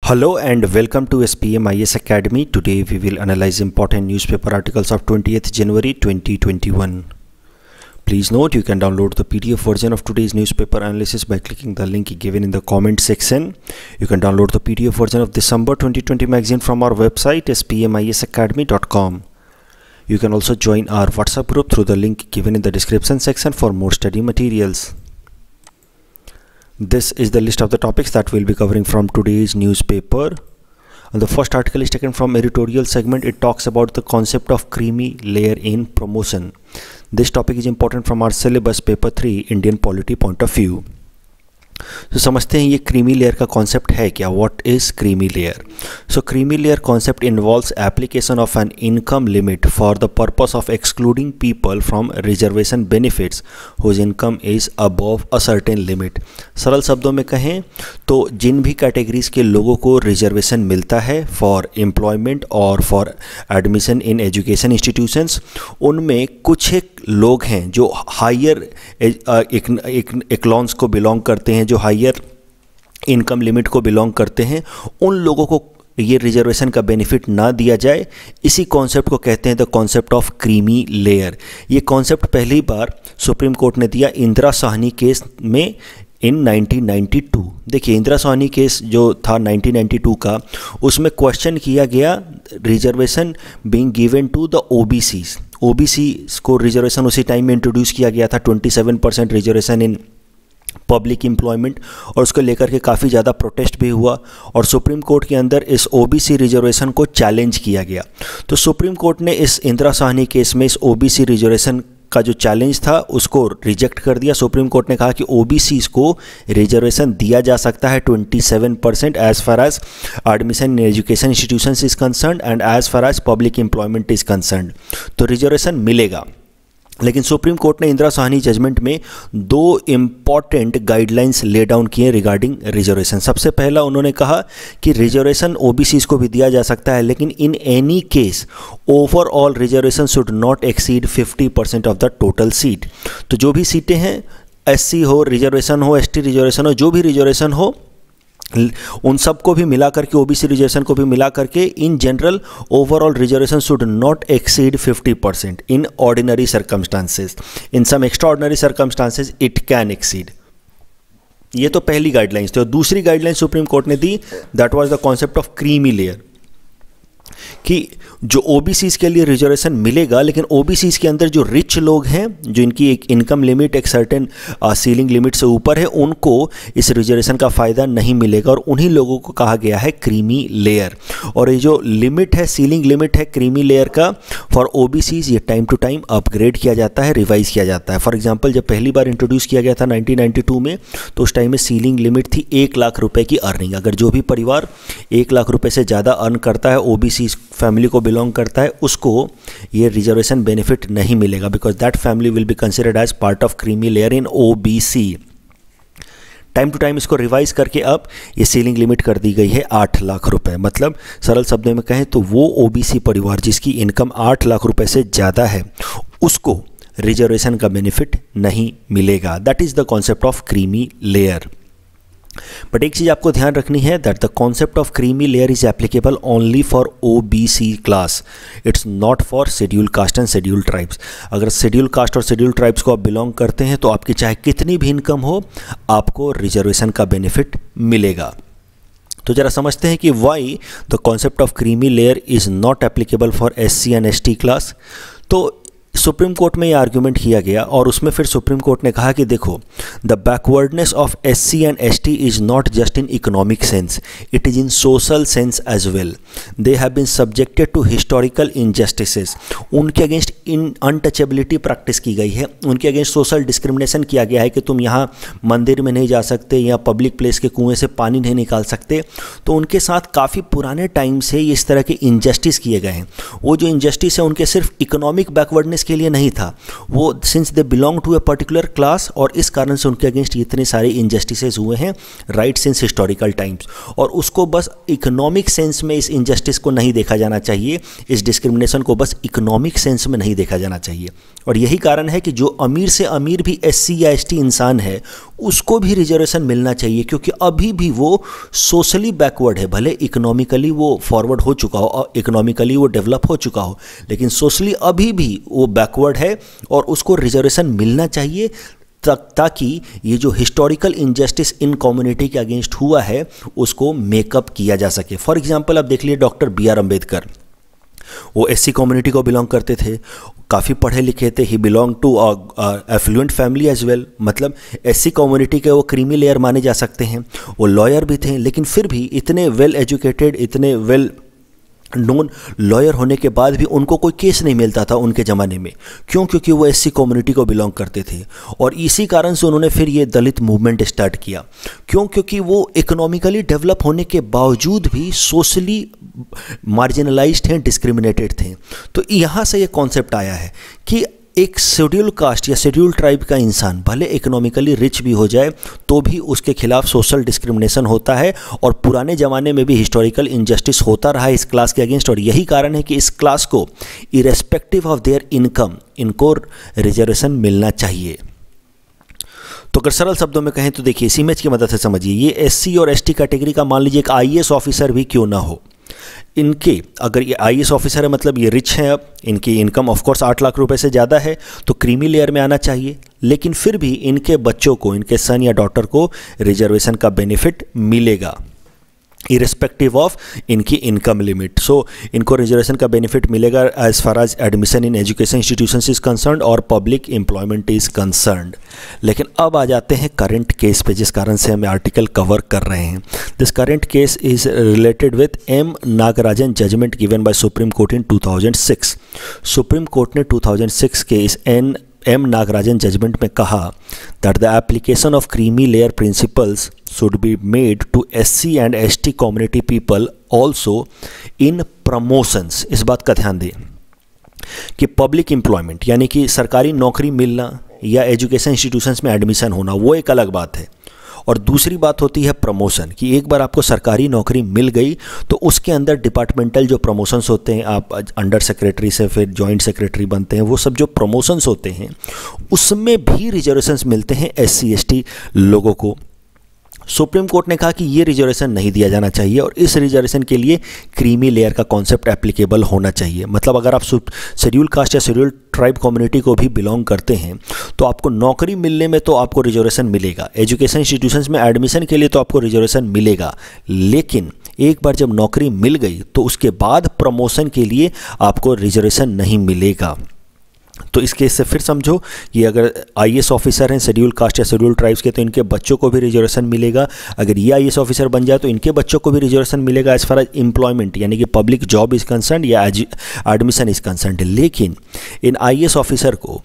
Hello and welcome to SPM IS Academy. Today we will analyze important newspaper articles of 20th January 2021. Please note you can download the PDF version of today's newspaper analysis by clicking the link given in the comment section. You can download the PDF version of December 2020 magazine from our website spmisacademy.com. You can also join our WhatsApp group through the link given in the description section for more study materials. This is the list of the topics that we'll be covering from today's newspaper. And the first article is taken from editorial segment. It talks about the concept of creamy layer in promotion. This topic is important from our syllabus paper 3 Indian polity point of view. तो समझते हैं ये creamy layer का concept है क्या. What is creamy layer? So creamy layer concept involves application of an income limit for the purpose of excluding people from reservation benefits whose income is above a certain limit. सरल शब्दों में कहें तो जिन भी categories के लोगों को reservation मिलता है फॉर एम्प्लॉयमेंट और for admission in education institutions, उनमें कुछ एक लोग हैं जो हायर इक्लॉन्स को बिलोंग करते हैं, जो हायर इनकम लिमिट को बिलोंग करते हैं. उन लोगों को ये रिजर्वेशन का बेनिफिट ना दिया जाए. इसी कॉन्सेप्ट को कहते हैं the concept of creamy layer. ये कॉन्सेप्ट पहली बार सुप्रीम कोर्ट ने दिया इंदिरा साहनी केस में इन 1992. देखिए इंदिरा साहनी केस जो था 1992 का, उसमें क्वेश्चन किया गया reservation being given to the OBCs. OBC को रिजर्वेशन उसी टाइम में इंट्रोड्यूस किया गया था, 27% रिजर्वेशन इन पब्लिक एम्प्लॉयमेंट, और उसको लेकर के काफ़ी ज़्यादा प्रोटेस्ट भी हुआ और सुप्रीम कोर्ट के अंदर इस ओबीसी रिजर्वेशन को चैलेंज किया गया. तो सुप्रीम कोर्ट ने इस इंदिरा साहनी केस में इस ओबीसी रिजर्वेशन का जो चैलेंज था उसको रिजेक्ट कर दिया. सुप्रीम कोर्ट ने कहा कि ओबीसी को रिजर्वेशन दिया जा सकता है 27% as far as admission in education institutions is concerned and as far as public employment is concerned. तो रिजर्वेशन मिलेगा. लेकिन सुप्रीम कोर्ट ने इंदिरा साहनी जजमेंट में दो इम्पॉर्टेंट गाइडलाइंस ले डाउन किए रिगार्डिंग रिजर्वेशन. सबसे पहला उन्होंने कहा कि रिजर्वेशन ओबीसी को भी दिया जा सकता है, लेकिन in any case overall reservation should not exceed 50% of the total seat. तो जो भी सीटें हैं, एससी हो रिजर्वेशन हो, एसटी रिजर्वेशन हो, जो भी रिजर्वेशन हो, उन सबको भी मिला करके, ओबीसी रिजर्वेशन को भी मिला करके, in general overall reservation should not exceed 50%. In ordinary circumstances, in some extraordinary circumstances it can exceed. ये तो पहली गाइडलाइंस थी. और दूसरी गाइडलाइन सुप्रीम कोर्ट ने दी, that was the concept of creamy layer, कि जो ओबीसीज के लिए रिजर्वेशन मिलेगा, लेकिन ओबीसीज के अंदर जो रिच लोग हैं, जो इनकी एक इनकम लिमिट एक सर्टेन सीलिंग लिमिट से ऊपर है, उनको इस रिजर्वेशन का फ़ायदा नहीं मिलेगा. और उन्हीं लोगों को कहा गया है क्रीमी लेयर. और ये जो लिमिट है, सीलिंग लिमिट है क्रीमी लेयर का फॉर ओबीसीज, ये टाइम टू टाइम अपग्रेड किया जाता है, रिवाइज किया जाता है. फॉर एग्जाम्पल, जब पहली बार इंट्रोड्यूस किया गया था 1992 में, तो उस टाइम में सीलिंग लिमिट थी 1 लाख रुपए की अर्निंग. अगर जो भी परिवार 1 लाख रुपए से ज़्यादा अर्न करता है, ओबीसी फैमिली को बिलोंग करता है, उसको ये रिजर्वेशन बेनिफिट नहीं मिलेगा, because that family will be considered as part of creamy layer in OBC. Time to time इसको रिवाइज करके अब ये सीलिंग लिमिट कर दी गई है 8 लाख रुपए. मतलब सरल शब्दों में कहें तो वो ओबीसी परिवार जिसकी इनकम 8 लाख रुपए से ज़्यादा है, उसको रिजर्वेशन का बेनिफिट नहीं मिलेगा. That is the concept of creamy layer. But एक चीज़ आपको ध्यान रखनी है, that the concept of creamy layer is applicable only for OBC class. It's not for schedule caste and schedule tribes. अगर शेड्यूल कास्ट और schedule tribes को आप belong करते हैं तो आपकी चाहे कितनी भी इनकम हो, आपको रिजर्वेशन का बेनिफिट मिलेगा. तो जरा समझते हैं कि why the concept of creamy layer is not applicable for SC and ST class. तो सुप्रीम कोर्ट में ये आर्ग्यूमेंट किया गया और उसमें फिर सुप्रीम कोर्ट ने कहा कि देखो, the backwardness of SC and ST is not just in economic sense, it is in social sense as well. They have been subjected to historical injustices. उनके अगेंस्ट इन अनटचेबिलिटी प्रैक्टिस की गई है, उनके against social discrimination किया गया है कि तुम यहाँ मंदिर में नहीं जा सकते या पब्लिक प्लेस के कुएँ से पानी नहीं निकाल सकते. तो उनके साथ काफ़ी पुराने टाइम से इस तरह के इनजस्टिस किए गए हैं. वो जो इनजस्टिस है उनके सिर्फ इकोनॉमिक बैकवर्डनेस के लिए नहीं था, वो since they belong to a particular class, और इस कारण से उनके अगेंस्ट इतने सारे इनजस्टिसेस हुए हैं राइट सिंस हिस्टोरिकल टाइम्स। और उसको बस इकोनॉमिक सेंस में इस इनजस्टिस को नहीं देखा जाना चाहिए, इस डिस्क्रिमिनेशन को बस इकोनॉमिक सेंस में नहीं देखा जाना चाहिए। और यही कारण है कि जो अमीर से अमीर भी SC या ST इंसान है उसको भी रिजर्वेशन मिलना चाहिए, क्योंकि अभी भी वो सोशली बैकवर्ड है। भले इकोनॉमिकली वो फॉरवर्ड हो चुका हो और इकोनॉमिकली वो डेवलप हो चुका हो, लेकिन सोशली अभी भी वो बैकवर्ड है और उसको रिजर्वेशन मिलना चाहिए, ताकि ये जो हिस्टोरिकल इनजस्टिस इन कम्युनिटी के अगेंस्ट हुआ है उसको मेकअप किया जा सके। फॉर एग्जांपल आप देख लीजिए डॉक्टर BR अम्बेडकर, वो SC कम्युनिटी को बिलोंग करते थे, काफ़ी पढ़े लिखे थे, he belong to affluent family as well, मतलब SC कम्युनिटी के वो क्रीमी लेयर माने जा सकते हैं। वो लॉयर भी थे, लेकिन फिर भी इतने वेल एजुकेटेड, इतने वेल नोन लॉयर होने के बाद भी उनको कोई केस नहीं मिलता था उनके ज़माने में। क्यों? क्योंकि वो SC कम्युनिटी को बिलोंग करते थे। और इसी कारण से उन्होंने फिर ये दलित मूवमेंट स्टार्ट किया। क्यों? क्योंकि वो इकोनॉमिकली डेवलप होने के बावजूद भी सोशली मार्जिनलाइज्ड हैं, डिस्क्रिमिनेटेड थे। तो यहाँ से ये कॉन्सेप्ट आया है कि एक शेड्यूल कास्ट या शेड्यूल ट्राइब का इंसान भले इकोनॉमिकली रिच भी हो जाए तो भी उसके खिलाफ सोशल डिस्क्रिमिनेशन होता है, और पुराने ज़माने में भी हिस्टोरिकल इनजस्टिस होता रहा है इस क्लास के अगेंस्ट। और यही कारण है कि इस क्लास को इरेस्पेक्टिव ऑफ देयर इनकम इनको रिजर्वेशन मिलना चाहिए। तो अगर सरल शब्दों में कहें तो देखिए, इस इमेज की मदद से समझिए, ये SC और ST कैटेगरी का मान लीजिए एक IAS ऑफिसर भी क्यों ना हो, इनके अगर ये IAS ऑफिसर है मतलब ये रिच हैं, अब इनकी इनकम ऑफ कोर्स 8 लाख रुपए से ज़्यादा है, तो क्रीमी लेयर में आना चाहिए। लेकिन फिर भी इनके बच्चों को, इनके सन या डॉटर को रिजर्वेशन का बेनिफिट मिलेगा इरेस्पेक्टिव ऑफ इनकी इनकम लिमिट। सो इनको रिजर्वेशन का बेनिफिट मिलेगा as far as admission in education institutions is concerned और पब्लिक एम्प्लॉयमेंट इज कंसर्न्ड। लेकिन अब आ जाते हैं करंट केस पे, जिस कारण से हम आर्टिकल कवर कर रहे हैं। This current case is related with M Nagarajan judgement given by supreme court in 2006। Supreme court ने 2006 के इस M नागराजन जजमेंट में कहा that the application of creamy layer principles should be made to SC and ST community people also in promotions। इस बात का ध्यान दें कि पब्लिक एम्प्लॉयमेंट यानी कि सरकारी नौकरी मिलना या एजुकेशन इंस्टीट्यूशंस में एडमिशन होना वो एक अलग बात है, और दूसरी बात होती है प्रमोशन, कि एक बार आपको सरकारी नौकरी मिल गई तो उसके अंदर डिपार्टमेंटल जो प्रमोशंस होते हैं, आप अंडर सेक्रेटरी से फिर जॉइंट सेक्रेटरी बनते हैं, वो सब जो प्रमोशंस होते हैं उसमें भी रिजर्वेशंस मिलते हैं SC ST लोगों को। सुप्रीम कोर्ट ने कहा कि ये रिजर्वेशन नहीं दिया जाना चाहिए और इस रिजर्वेशन के लिए क्रीमी लेयर का कॉन्सेप्ट एप्लीकेबल होना चाहिए। मतलब अगर आप शेड्यूल कास्ट या शेड्यूल ट्राइब कम्युनिटी को भी बिलोंग करते हैं तो आपको नौकरी मिलने में तो आपको रिजर्वेशन मिलेगा, एजुकेशन इंस्टीट्यूशंस में एडमिशन के लिए तो आपको रिजर्वेशन मिलेगा, लेकिन एक बार जब नौकरी मिल गई तो उसके बाद प्रमोशन के लिए आपको रिजर्वेशन नहीं मिलेगा। तो इस केस से फिर समझो कि अगर IAS ऑफिसर हैं शेड्यूल कास्ट या शेड्यूल ट्राइब्स के तो इनके बच्चों को भी रिजर्वेशन मिलेगा। अगर ये IAS ऑफिसर बन जाए तो इनके बच्चों को भी रिजर्वेशन मिलेगा एज फार एज एम्प्लॉयमेंट यानी कि पब्लिक जॉब इज कंसर्न या एडमिशन इज कंसर्न। लेकिन इन IAS ऑफिसर को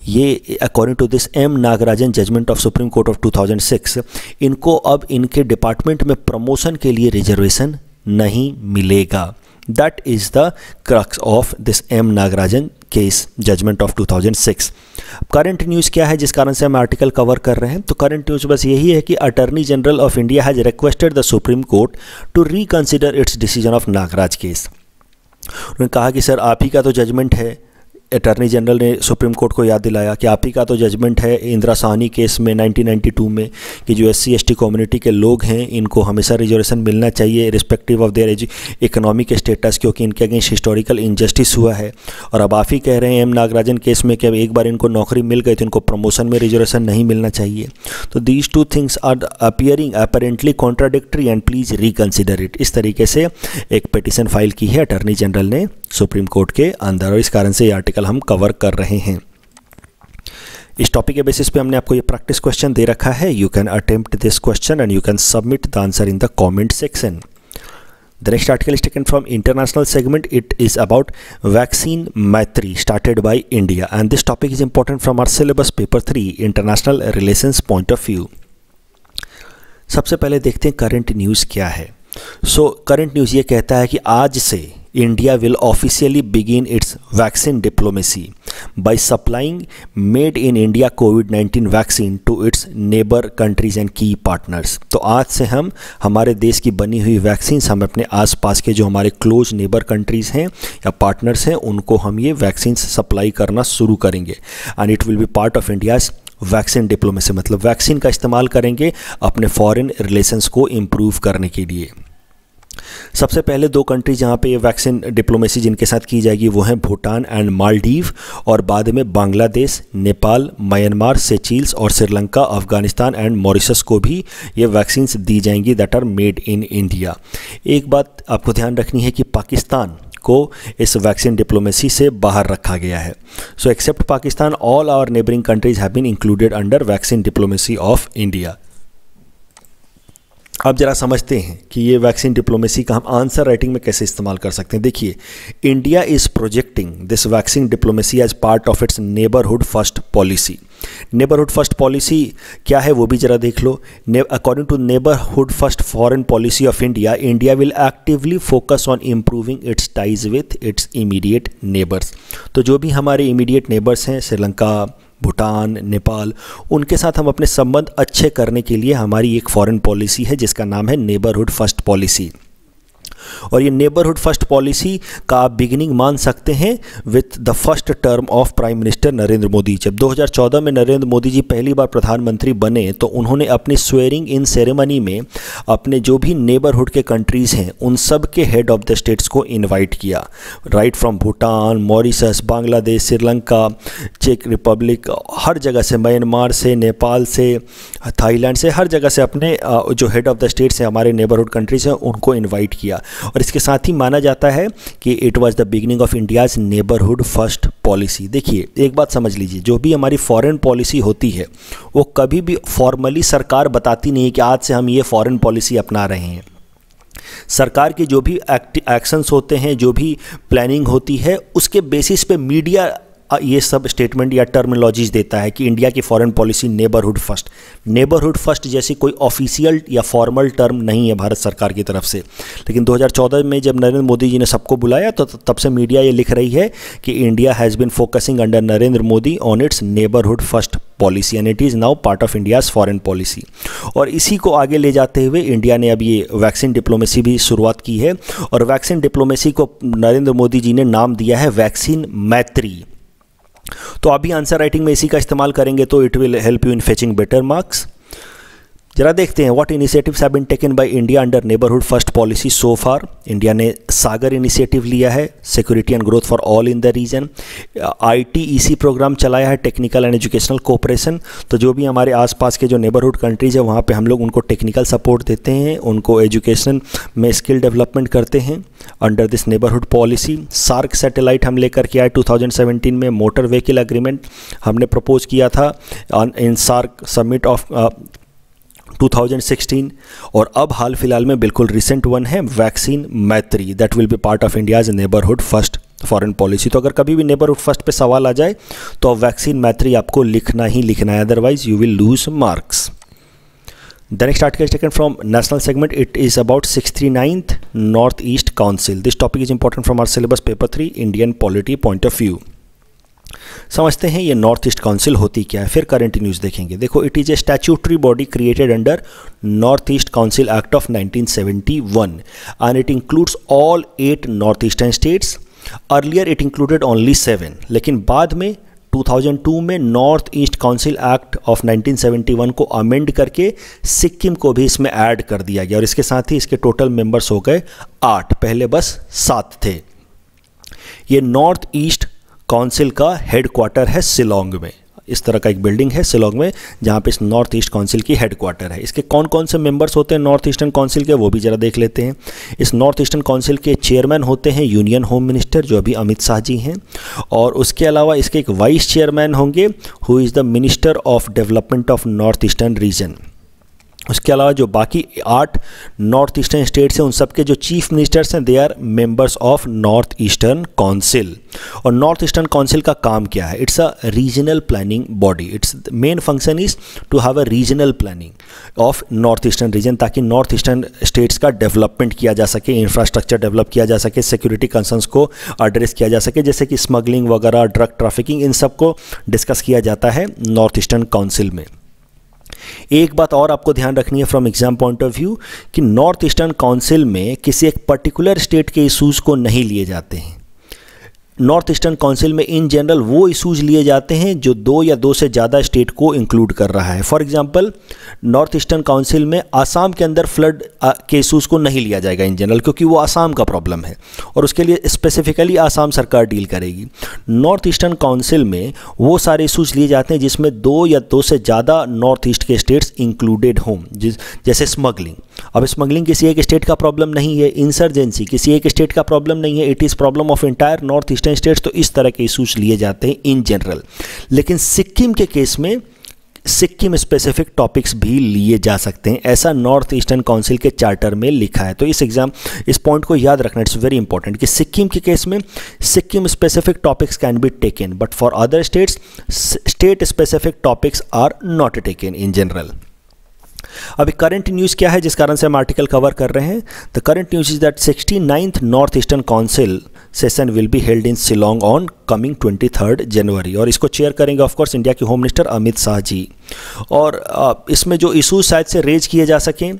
ये according to this M Nagarajan judgement of supreme court of 2006 इनको अब इनके डिपार्टमेंट में प्रमोशन के लिए रिजर्वेशन नहीं मिलेगा। That is the crux of this M Nagarajan case judgement of 2006। Current news क्या है जिस कारण से हम आर्टिकल कवर कर रहे हैं? तो करंट न्यूज़ बस यही है कि attorney general of India has requested the supreme court to reconsider its decision of Nagaraj case. उन्होंने कहा कि सर आप ही का तो जजमेंट है, अटॉर्नी जनरल ने सुप्रीम कोर्ट को याद दिलाया कि आप ही का तो जजमेंट है इंदिरा साहनी केस में 1992 में कि जो SC ST कम्युनिटी के लोग हैं इनको हमेशा रिजर्वेशन मिलना चाहिए respective of their economic status, क्योंकि इनके अगेंस्ट हिस्टोरिकल इनजस्टिस हुआ है। और अब आप ही कह रहे हैं M नागराजन केस में कि अब एक बार इनको नौकरी मिल गई तो इनको प्रमोशन में रिजर्वेशन नहीं मिलना चाहिए। तो these two things are appearing apparently contradictory and please reconsider it. इस तरीके से एक पिटीशन फाइल की है अटॉर्नी जनरल ने सुप्रीम कोर्ट के अंदर, और इस कारण से ये आर्टिकल हम कवर कर रहे हैं। इस टॉपिक के बेसिस पे हमने आपको ये प्रैक्टिस क्वेश्चन दे रखा है। You can attempt this question and you can submit the answer in the comment section. The next article is taken from international segment. It is about vaccine Maitri started by India, and this topic is important from our syllabus paper 3 international relations point of view. सबसे पहले देखते हैं current news क्या है। So current news ये कहता है कि आज से India will officially begin its vaccine diplomacy by supplying made in India COVID-19 vaccine to its neighbor countries and key partners। तो आज से हम हमारे देश की बनी हुई वैक्सीन्स हम अपने आसपास के जो हमारे क्लोज नेबर कंट्रीज़ हैं या पार्टनर्स हैं उनको हम ये वैक्सीन्स सप्लाई करना शुरू करेंगे। And it will be part of India's vaccine diplomacy, मतलब वैक्सीन का इस्तेमाल करेंगे अपने फॉरेन रिलेशंस को इम्प्रूव करने के लिए। सबसे पहले दो कंट्री जहाँ पे ये वैक्सीन डिप्लोमेसी जिनके साथ की जाएगी वो हैं भूटान एंड मालदीव, और बाद में बांग्लादेश, नेपाल, म्यांमार, सेचेल्स और श्रीलंका, अफगानिस्तान एंड मॉरिशस को भी ये वैक्सीन्स दी जाएंगी that are made in India. एक बात आपको ध्यान रखनी है कि पाकिस्तान को इस वैक्सीन डिप्लोमेसी से बाहर रखा गया है। So except Pakistan all our neighbouring countries have been included under vaccine diplomacy of India. अब जरा समझते हैं कि ये वैक्सीन डिप्लोमेसी का हम आंसर राइटिंग में कैसे इस्तेमाल कर सकते हैं। देखिए, India is projecting this vaccine diplomacy as part of its neighbourhood first policy. Neighbourhood first policy क्या है वो भी जरा देख लो। According to neighbourhood first foreign policy of India, India will actively focus on improving its ties with its immediate neighbours. तो जो भी हमारे इमीडिएट नेबर्स हैं, श्रीलंका, भूटान, नेपाल, उनके साथ हम अपने संबंध अच्छे करने के लिए हमारी एक फॉरेन पॉलिसी है जिसका नाम है नेबरहुड फर्स्ट पॉलिसी। और ये नेबरहुड फर्स्ट पॉलिसी का आप बिगिनिंग मान सकते हैं with the first term of prime minister Narendra Modi. जब 2014 में नरेंद्र मोदी जी पहली बार प्रधानमंत्री बने तो उन्होंने अपनी स्वेरिंग इन सेरेमनी में अपने जो भी नेबरहुड के कंट्रीज़ हैं उन सब के हेड ऑफ द स्टेट्स को इनवाइट किया, right from Bhutan, Mauritius, Bangladesh, Sri Lanka, चेक रिपब्लिक, हर जगह से, म्यांमार से, नेपाल से, थाईलैंड से, हर जगह से अपने जो हेड ऑफ द स्टेट्स हैं हमारे नेबरहुड कंट्रीज़ हैं उनको इन्वाइट किया। और इसके साथ ही माना जाता है कि it was the beginning of India's neighbourhood first policy. देखिए, एक बात समझ लीजिए, जो भी हमारी फॉरेन पॉलिसी होती है वो कभी भी फॉर्मली सरकार बताती नहीं है कि आज से हम ये फॉरेन पॉलिसी अपना रहे हैं। सरकार के जो भी एक्शंस होते हैं, जो भी प्लानिंग होती है, उसके बेसिस पे मीडिया ये सब स्टेटमेंट या टर्मिनोलॉजीज देता है कि इंडिया की foreign policy neighbourhood first. Neighbourhood first जैसी कोई ऑफिशियल या फॉर्मल टर्म नहीं है भारत सरकार की तरफ से, लेकिन 2014 में जब नरेंद्र मोदी जी ने सबको बुलाया तो तब से मीडिया ये लिख रही है कि India has been focusing under Narendra Modi on its neighbourhood first policy and it is now part of India's foreign policy. और इसी को आगे ले जाते हुए इंडिया ने अब ये वैक्सीन डिप्लोमेसी भी शुरुआत की है, और वैक्सीन डिप्लोमेसी को नरेंद्र मोदी जी ने नाम दिया है वैक्सीन मैत्री। तो अभी आंसर राइटिंग में इसी का इस्तेमाल करेंगे तो it will help you in fetching better marks. जरा देखते हैं what initiatives have been taken by India under neighbourhood first policy so far. India ने सागर इनिशिएटिव लिया है, security and growth for all in the region. ITEC programme चलाया है, technical and educational cooperation. तो जो भी हमारे आसपास के जो नेबरहुड कंट्रीज़ है वहाँ पे हम लोग उनको टेक्निकल सपोर्ट देते हैं, उनको एजुकेशन में स्किल डेवलपमेंट करते हैं under this neighbourhood policy. SAARC satellite हम लेकर के आए 2017 में। मोटर व्हीकल एग्रीमेंट हमने प्रपोज किया था इन सार्क समिट ऑफ 2016। और अब हाल फिलहाल में बिल्कुल रिसेंट वन है वैक्सीन मैत्री, that will be part of India's neighbourhood first foreign policy. तो अगर कभी भी नेबरहुड फर्स्ट पे सवाल आ जाए तो वैक्सीन मैत्री आपको लिखना ही लिखना है, otherwise you will lose marks. The next article is taken from national segment. It is about 69th North East Council. This topic is important from our syllabus paper 3 Indian polity point of view. समझते हैं ये north east council होती क्या है, फिर current news देखेंगे। देखो, it is a statutory body created under north east council act of 1971 and it includes all 8 north eastern states. Earlier it included only 7, लेकिन बाद में 2002 में north east council act of 1971 को अमेंड करके सिक्किम को भी इसमें ऐड कर दिया गया, और इसके साथ ही इसके टोटल मेंबर्स हो गए 8, पहले बस 7 थे। ये नॉर्थ ईस्ट काउंसिल का हेड क्वार्टर है शिलोंग में। इस तरह का एक बिल्डिंग है शिलोंग में जहाँ पे इस नॉर्थ ईस्ट काउंसिल की हेड क्वार्टर है। इसके कौन कौन से मेंबर्स होते हैं नॉर्थ ईस्टर्न काउंसिल के, वो भी ज़रा देख लेते हैं। इस नॉर्थ ईस्टर्न काउंसिल के चेयरमैन होते हैं यूनियन होम मिनिस्टर, जो अभी अमित शाह जी हैं, और उसके अलावा इसके एक वाइस चेयरमैन होंगे who is the minister of development of north eastern reason. उसके अलावा जो बाकी 8 नॉर्थ ईस्टर्न स्टेट्स हैं उन सब के जो चीफ मिनिस्टर्स हैं they are members of north eastern council. और नॉर्थ ईस्टर्न काउंसिल का काम क्या है? It's a regional planning body. Its main function is to have a regional planning of north eastern region, ताकि नॉर्थ ईस्टर्न स्टेट्स का development किया जा सके, इंफ्रास्ट्रक्चर डेवलप किया जा सके, सिक्योरिटी कंसर्न्स को एड्रेस किया जा सके, जैसे कि स्मगलिंग वगैरह, ड्रग ट्रैफिकिंग, इन सब को डिस्कस किया जाता है नॉर्थ ईस्टर्न काउंसिल में। एक बात और आपको ध्यान रखनी है from exam point of view कि नॉर्थ ईस्टर्न काउंसिल में किसी एक पर्टिकुलर स्टेट के इशूज़ को नहीं लिए जाते हैं। नॉर्थ ईस्टर्न काउंसिल में इन जनरल वो इशूज़ लिए जाते हैं जो 2 या 2 से ज़्यादा स्टेट को इंक्लूड कर रहा है। For example north eastern council में आसाम के अंदर फ्लड के इशूज़ को नहीं लिया जाएगा इन जनरल, क्योंकि वो आसाम का प्रॉब्लम है और उसके लिए स्पेसिफिकली आसाम सरकार डील करेगी। नॉर्थ ईस्टर्न काउंसिल में वो सारे इशूज़ लिए जाते हैं जिसमें 2 या 2 से ज़्यादा नॉर्थ ईस्ट के स्टेट्स इंक्लूडेड हों, जैसे स्मगलिंग। अब स्मगलिंग किसी एक स्टेट का प्रॉब्लम नहीं है, इंसर्जेंसी किसी एक स्टेट का प्रॉब्लम नहीं है, it is problem of entire north eastern states. तो इस तरह के इशूज़ लिए जाते हैं इन जनरल। लेकिन सिक्किम के केस में सिक्किम स्पेसिफिक टॉपिक्स भी लिए जा सकते हैं, ऐसा नॉर्थ ईस्टर्न काउंसिल के चार्टर में लिखा है। तो इस पॉइंट को याद रखना, इट्स वेरी इंपॉर्टेंट कि सिक्किम के केस में Sikkim specific topics can be taken, but for other states state specific topics are not taken in general. अभी करंट न्यूज़ क्या है जिस कारण से हम आर्टिकल कवर कर रहे हैं? The current news is that 69th north eastern council session will be held in Shillong on coming 23 जनवरी, और इसको चेयर करेंगे ऑफ कोर्स इंडिया के होम मिनिस्टर अमित शाह जी। और इसमें जो इशूज शायद से रेज किए जा सकें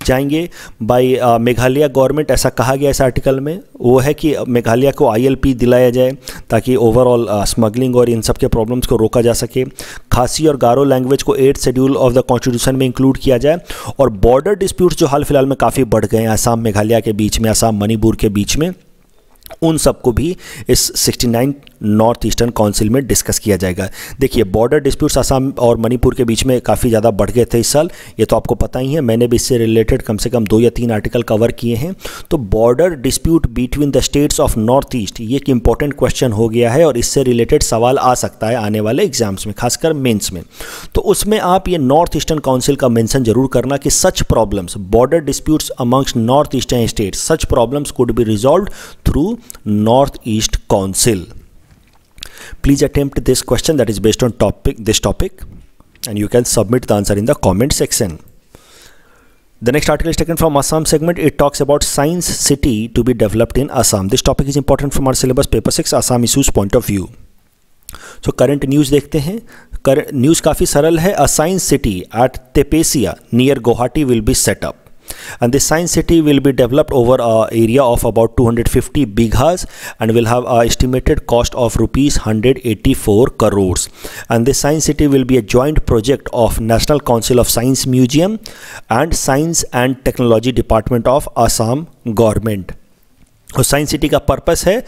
जाएंगे बाय मेघालय गवर्नमेंट, ऐसा कहा गया इस आर्टिकल में, वो है कि मेघालय को ILP दिलाया जाए ताकि ओवरऑल स्मगलिंग और इन सब के प्रॉब्लम्स को रोका जा सके। खासी और गारो लैंग्वेज को 8th schedule of the constitution में इंक्लूड किया जाए। और बॉर्डर डिस्प्यूट्स जो हाल फिलहाल में काफ़ी बढ़ गए हैं असम मेघालय के बीच में, असम मणिपुर के बीच में, उन सबको भी इस 69 नॉर्थ ईस्टर्न काउंसिल में डिस्कस किया जाएगा। देखिए बॉर्डर डिस्प्यूट्स असम और मणिपुर के बीच में काफ़ी ज़्यादा बढ़ गए थे इस साल, ये तो आपको पता ही है, मैंने भी इससे रिलेटेड कम से कम 2 या 3 आर्टिकल कवर किए हैं। तो border dispute between the states of north east ये एक इंपॉर्टेंट क्वेश्चन हो गया है और इससे रिलेटेड सवाल आ सकता है आने वाले एग्जाम्स में, खासकर मेंस में। तो उसमें आप ये नॉर्थ ईस्टर्न काउंसिल का मेंशन जरूर करना कि सच problems, border disputes amongst north eastern states, such problems could be resolved through north east council. Please attempt this question that is based on this topic, and you can submit the answer in the comment section. The next article is taken from Assam segment. It talks about science city to be developed in Assam. This topic is important from our syllabus paper 6 Assam issues point of view. So current news देखते हैं। News काफ़ी सरल है। A science city at Tepesia near Guwahati will be set up. And this science city will be developed over an area of about 250 bighas and will have an estimated cost of rupees 184 crores. And this science city will be a joint project of National Council of Science Museum and Science and Technology Department of Assam government. और science city का purpose है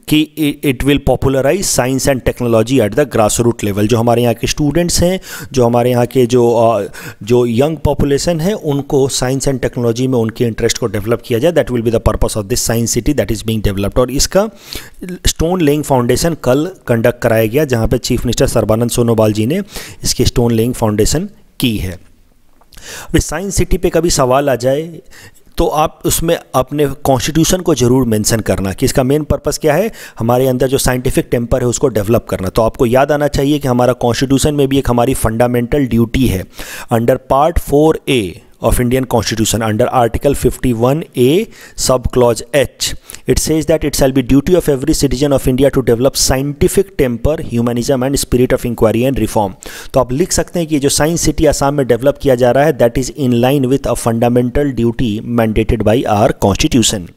कि it will popularise science and technology at the grass root level. जो हमारे यहाँ के students हैं, जो हमारे यहाँ के जो यंग पॉपुलेशन है, उनको साइंस एंड टेक्नोलॉजी में उनके इंटरेस्ट को डेवलप किया जाए। That will be the purpose of this science city that is being developed. और इसका स्टोन लेइंग फाउंडेशन कल कंडक्ट कराया गया, जहाँ पे चीफ मिनिस्टर सर्बानंद सोनोवाल जी ने इसकी स्टोन लेइंग फाउंडेशन की है। अभी साइंस सिटी पे कभी सवाल आ जाए तो आप उसमें अपने कॉन्स्टिट्यूशन को ज़रूर मेंशन करना कि इसका मेन पर्पस क्या है, हमारे अंदर जो साइंटिफिक टेम्पर है उसको डेवलप करना। तो आपको याद आना चाहिए कि हमारा कॉन्स्टिट्यूशन में भी एक हमारी फंडामेंटल ड्यूटी है under part 4A of Indian Constitution under Article 51A sub clause H. It says that it shall be duty of every citizen of India to develop scientific temper, humanism and spirit of inquiry and reform. तो आप लिख सकते हैं कि जो science city Assam में develop किया जा रहा है that is in line with a fundamental duty mandated by our constitution.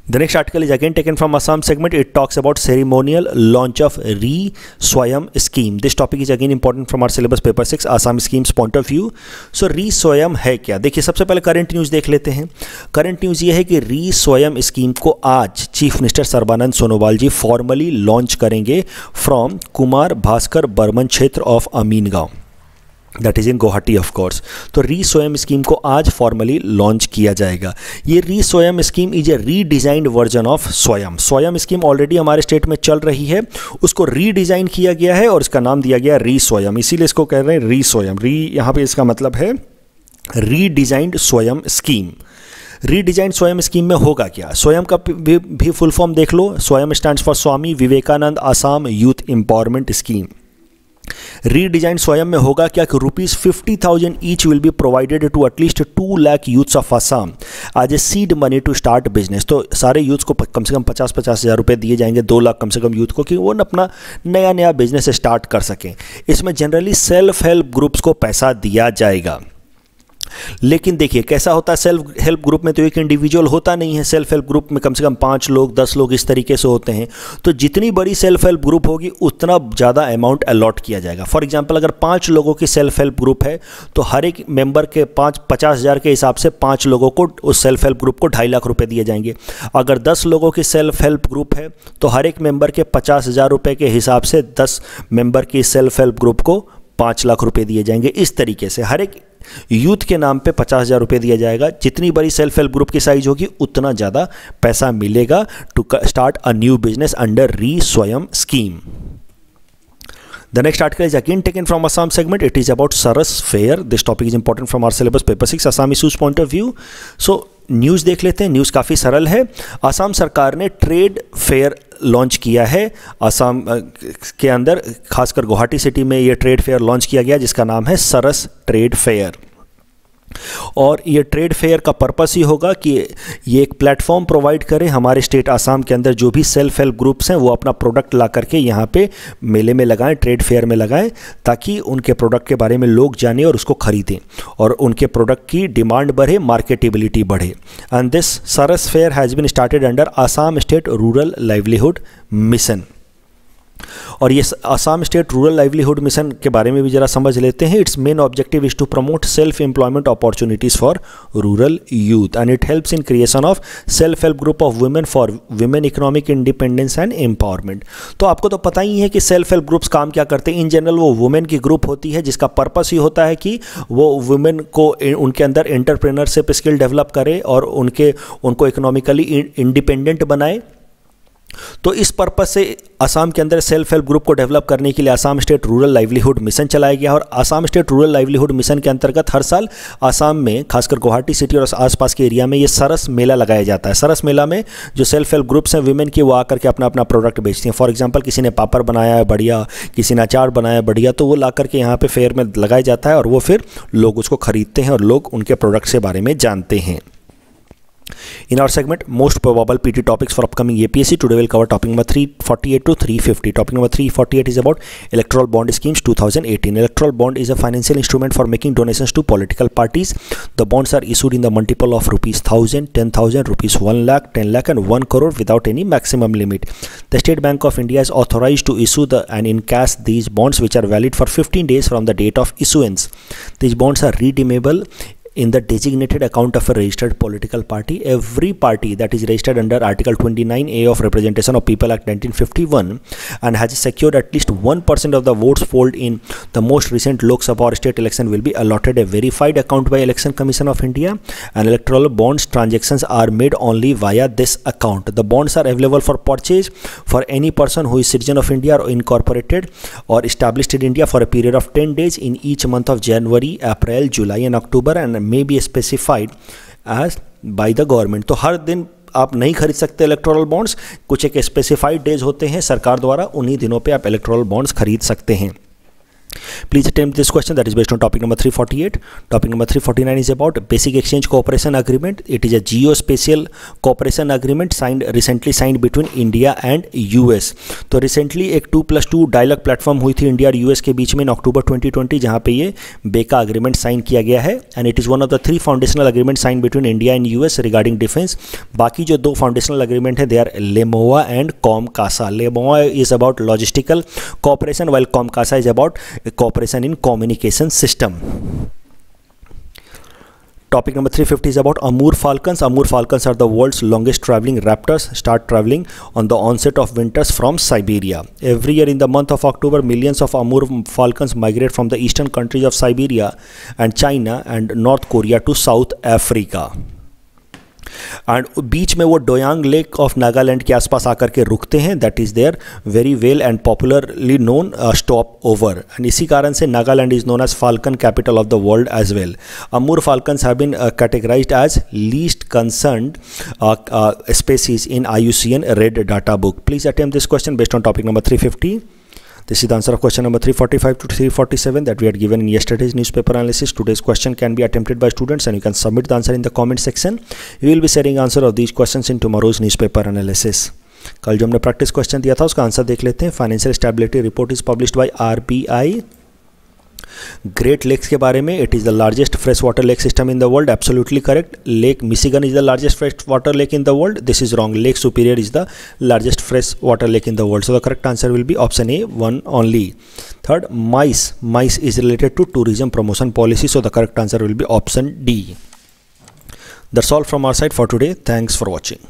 The next article is again taken from Assam segment. It talks about ceremonial launch of Re-Swayam scheme. This topic is again important from our syllabus paper 6 Assam schemes point of view. So Re-Swayam है क्या? देखिए सबसे पहले current news देख लेते हैं। Current news ये है कि Re-Swayam स्कीम को आज चीफ मिनिस्टर सर्बानंद सोनोवाल जी फॉर्मली लॉन्च करेंगे फ्रॉम कुमार भास्कर बर्मन क्षेत्र of Amingaon, that is in Guwahati of course. तो री-स्वयम स्कीम को आज फॉर्मली लॉन्च किया जाएगा। ये Re-Swayam scheme is a redesigned version of Swayam. Swayam scheme already हमारे स्टेट में चल रही है, उसको रीडिज़ाइन किया गया है और इसका नाम दिया गया री-स्वयम, इसीलिए इसको कह रहे हैं री-स्वयम। री यहाँ पे इसका मतलब है रीडिजाइंड स्वयं स्कीम। रीडिजाइन स्वयं स्कीम में होगा क्या? स्वयं का भी फुल फॉर्म देख लो। Swayam stands for Swami Vivekananda Assam youth empowerment scheme. Redesign Swayam में होगा क्या कि ₹50,000 each will be provided to at least 2 lakh youths of Assam as a seed money to start business. तो सारे यूथ्स को कम से कम 50-50 हज़ार रुपये दिए जाएंगे, 2 लाख कम से कम यूथ को, कि वो अपना नया बिजनेस स्टार्ट कर सकें। इसमें जनरली सेल्फ हेल्प ग्रुप्स को पैसा दिया जाएगा। लेकिन देखिए कैसा होता है, सेल्फ हेल्प ग्रुप में तो एक इंडिविजुअल होता नहीं है। सेल्फ हेल्प ग्रुप में कम से कम 5 लोग 10 लोग इस तरीके से होते हैं। तो जितनी बड़ी सेल्फ हेल्प ग्रुप होगी उतना ज़्यादा अमाउंट अलॉट किया जाएगा। फॉर एग्जांपल अगर 5 लोगों की सेल्फ हेल्प ग्रुप है तो हर एक मेंबर के 50,000 के हिसाब से 5 लोगों को उस सेल्फ हेल्प ग्रुप को 2.5 लाख रुपये दिए जाएंगे। अगर 10 लोगों की सेल्फ हेल्प ग्रुप है तो हर एक मेंबर के 50,000 रुपये के हिसाब से 10 मेंबर की सेल्फ हेल्प ग्रुप को 5 लाख रुपये दिए जाएंगे। इस तरीके से हर एक यूथ के नाम पे 50,000 रुपये दिया जाएगा। जितनी बड़ी सेल्फ हेल्प ग्रुप की साइज होगी उतना ज़्यादा पैसा मिलेगा to start a new business under re Swayam scheme. The next article is again taken from Assam segment. It is about Saras Fair. This topic is important from our syllabus paper 6 Assam issues point of view. So news देख लेते हैं। News काफ़ी सरल है। असम सरकार ने trade fair launch किया है। असम के अंदर खासकर गुवाहाटी सिटी में ये ट्रेड फेयर लॉन्च किया गया जिसका नाम है सरस ट्रेड फेयर। और ये ट्रेड फेयर का पर्पस ही होगा कि ये एक प्लेटफॉर्म प्रोवाइड करे हमारे स्टेट आसाम के अंदर जो भी सेल्फ हेल्प ग्रुप्स हैं वो अपना प्रोडक्ट ला करके यहाँ पे मेले में लगाएं, ट्रेड फेयर में लगाएं, ताकि उनके प्रोडक्ट के बारे में लोग जानें और उसको ख़रीदें और उनके प्रोडक्ट की डिमांड बढ़े, मार्केटेबिलिटी बढ़े। And this Saras fair has been started under Assam state rural livelihood mission. और ये Assam state rural livelihood mission के बारे में भी ज़रा समझ लेते हैं। Its main objective is to promote self employment opportunities for rural youth and it helps in creation of self help group of women for women economic independence and empowerment. तो आपको तो पता ही है कि सेल्फ हेल्प ग्रुप्स काम क्या करते हैं। इन जनरल वो वुमेन की ग्रुप होती है जिसका पर्पस ही होता है कि वो वुमेन को उनके अंदर एंटरप्रेन्योरशिप स्किल डेवलप करे और उनको इकोनॉमिकली इंडिपेंडेंट बनाए। तो इस पर्पस से असम के अंदर सेल्फ हेल्प ग्रुप को डेवलप करने के लिए Assam state rural livelihood mission चलाया गया। और Assam state rural livelihood mission के अंतर्गत हर साल असम में खासकर गुवाहाटी सिटी और आसपास के एरिया में ये सरस मेला लगाया जाता है। सरस मेला में जो सेल्फ हेल्प ग्रुप्स हैं वीमेन की, वो आकर के अपना अपना प्रोडक्ट बेचती हैं। फॉर एग्जांपल किसी ने पापड़ बनाया है बढ़िया, किसी ने अचार बनाया है बढ़िया, तो वो ला करके यहाँ पे फेयर में लगाया जाता है और वो फिर लोग उसको खरीदते हैं और लोग उनके प्रोडक्ट के बारे में जानते हैं। In our segment, most probable PT topics for upcoming APSC, today we'll cover topic number 348 to 350. Topic number 348 is about Electoral Bond Schemes 2018. Electoral bond is a financial instrument for making donations to political parties. The bonds are issued in the multiple of ₹1,000, 10,000, ₹1 lakh, 10 lakh and 1 crore without any maximum limit. The State Bank of India is authorized to issue and encash these bonds which are valid for 15 days from the date of issuance. These bonds are redeemable in the designated account of a registered political party. Every party that is registered under Article 29A of Representation of People Act 1951 and has secured at least 1% of the votes polled in the most recent Lok Sabha or state election will be allotted a verified account by Election Commission of India, and electoral bonds transactions are made only via this account. The bonds are available for purchase for any person who is citizen of India or incorporated or established in India for a period of 10 days in each month of January, April, July and October, and may be specified as by the government. तो हर दिन आप नहीं खरीद सकते electoral bonds, कुछ एक specified days होते हैं सरकार द्वारा, उन्हीं दिनों पे आप इलेक्टोरल बॉन्ड्स खरीद सकते हैं। Please attempt this question that is based on topic number 348. Topic number 349 is about Basic Exchange Cooperation Agreement. It is a geospatial cooperation agreement recently signed between India and US. तो recently एक 2+2 dialogue platform हुई थी India और US के बीच में इन अक्टूबर 2020, जहाँ पे ये बेका अग्रीमेंट साइन किया गया है and it is one of the 3 foundational agreement sign between India and US regarding defence. बाकी जो 2 फाउंडेशनल अग्रीमेंट है they are LEMOA and COMCASA. LEMOA is about logistical cooperation while COMCASA is about cooperation in communication system. Topic number 350 is about Amur falcons. Amur falcons are the world's longest traveling raptors. Start traveling on the onset of winters from Siberia. Every year in the month of October, millions of Amur falcons migrate from the eastern countries of Siberia and China and North Korea to South Africa. And बीच में वो डोयांग lake of Nagaland के आसपास आकर के रुकते हैं. That is there very well and popularly known stop over. And इसी कारण से Nagaland is known as falcon capital of the world as well. Amur falcons have been categorised as least concerned species in IUCN Red Data Book. Please attempt this question based on topic number 350. This is the answer of question number 345 to 347 that we had given in yesterday's newspaper analysis. Today's question can be attempted by students and you can submit the answer in the comment section. We will be sharing answer of these questions in tomorrow's newspaper analysis. कल जो हमने practice question दिया था उसका answer देख लेते हैं. Financial stability report is published by RBI. Great lakes के बारे में, it is the largest fresh water lake system in the world. Absolutely correct. Lake Michigan is the largest fresh water lake in the world. This is wrong. Lake superior is the largest fresh water lake in the world. So the correct answer will be option A, one only. Third, MICE is related to tourism promotion policy. So the correct answer will be option D. That's all from our side for today. Thanks for watching.